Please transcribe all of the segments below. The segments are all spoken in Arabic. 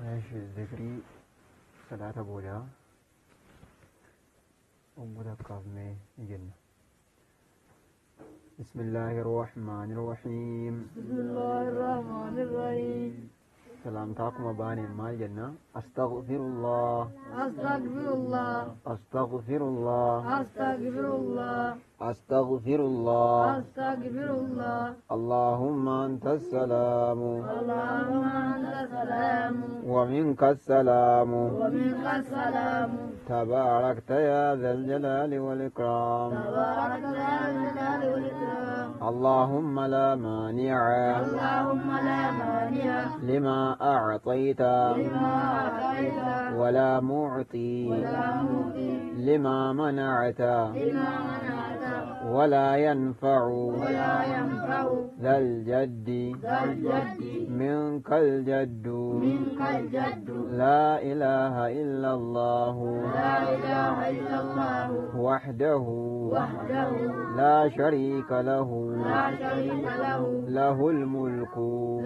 ماشي ذكري صلاة بودا أمودك كافمي جنة. بسم الله الرحمن الرحيم. بسم الله الرحمن الرحيم. سلام تاكم باني مال جنة. أستغفر الله أستغفر الله أستغفر الله أستغفر الله أستغفر الله أستغفر الله. اللهم أنت السلام اللهم أنت السلام ومنك السلام ومنك السلام. تباركت يا ذا الجلال والإكرام. تبارك يا ذا الجلال والإكرام. اللهم لا مانع اللهم لا مانع لما أعطيت لما أعطيت ولا معطي ولا معطي لما منعت لما منعت ولا ينفع ولا ينفع ذا الجد ذا الجد منك الجد. منك الجد. لا إله إلا الله لا إله إلا الله وحده وحده لا شريك له لا شريك له له الملك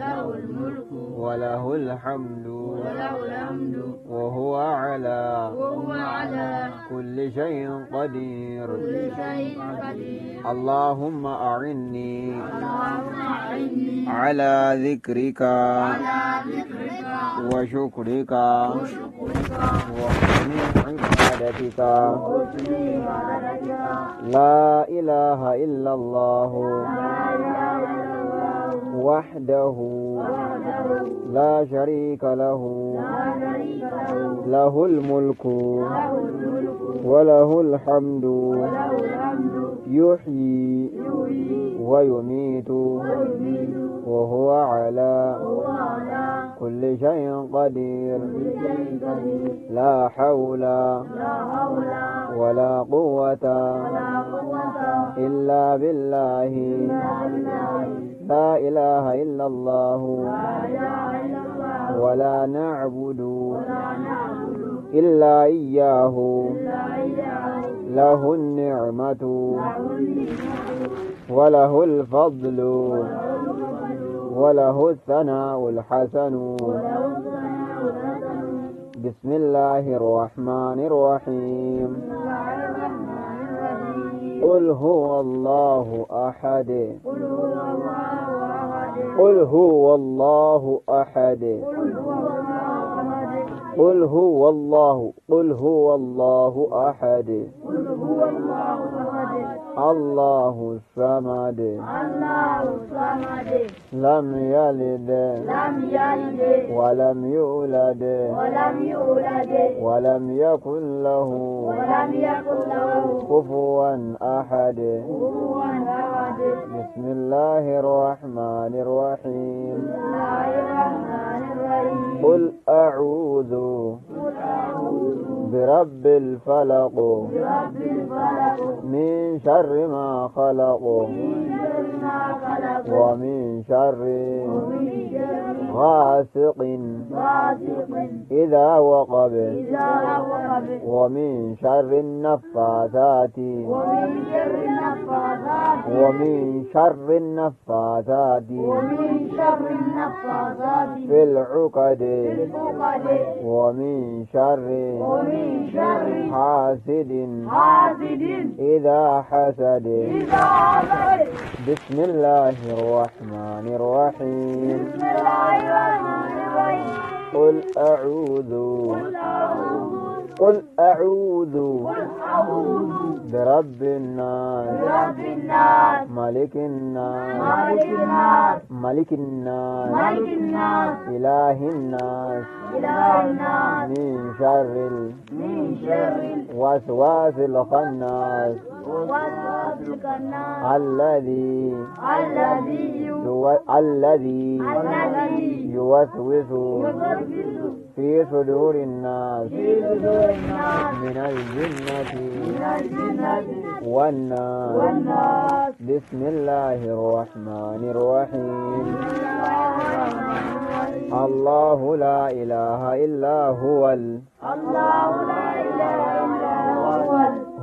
له الملك وله الحمد وله الحمد وهو على وهو على كل شيء قدير. كل شيء قدير. اللهم أعني اللهم أعني على ذكرك على ذكرك وشكرك وشكرك وحسن عبادتك. وحسن عبادتك. لا إله إلا الله لا إله إلا الله وحده وحده لا شريك له لا شريك له له الملك له الملك وله الحمد وله الحمد يحيي يحيي ويميت ويميت وهو على وهو على كل شيء قدير. كل شيء قدير. لا حول لا حول ولا قوة ولا قوة إلا بالله. إلا بالله. لا إله إلا الله لا إله إلا الله ولا نعبد ولا نعبد إلا إياه. إلا إياه. له النعمة له النعمة وله الفضل وله الفضل وله الثناء الحسن. وله الثناء الحسن. بسم الله الرحمن الرحيم. بسم الله الرحمن الرحيم. قل هو الله أحد قل هو الله أحد. قل هو الله أحد قل هو الله أحد. قل هو الله قل هو الله أحد قل هو الله أحد. الله الصمد الله الصمد. لم يلد لم يلد ولم يولد ولم يولد ولم يكن له ولم يكن له كفوا أحد. كفوا أحد. بسم الله الرحمن الرحيم. بسم الله الرحمن الرحيم. قل أعوذ قل أعوذ برب الفلق برب الفلق من شر ما خلق من شر ما خلق ومن شر ومن شر غاسق غاسق إذا وقب إذا وقب ومن شر النفاثات ومن شر النفاثات ومن شر النفاثات ومن شر النفاثات في العقد في العقد ومن شر ومن شر حاسد حاسد إذا حسد. إذا حسد. بسم الله الرحمن الرحيم. بسم الله الرحمن الرحيم. قل أعوذ قل أعوذ قل أعوذ قل أعوذ برب الناس برب الناس ملك الناس مالك الناس ملك الناس ملك الناس إله الناس إله الناس من شر من شر الوسواس الخناس وسواس الناس الذي الذي الذي الذي يوسوس يوسوس في صدور الناس في صدور الناس من الجنة من الجنة والناس. والناس. بسم الله الرحمن الرحيم. الله لا إله إلا هو الله لا إله إلا هو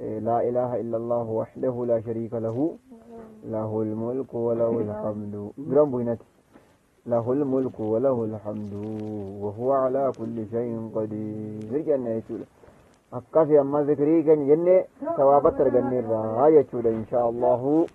لا إله إلا الله وحده لا شريك له له الملك وله الحمد برام بوينتي له الملك وله الحمد وهو على كل شيء قدير جنة يسوع أكافي أما ذكري كان جنة ثوابت ترجعني الرعاية يسوع إن شاء الله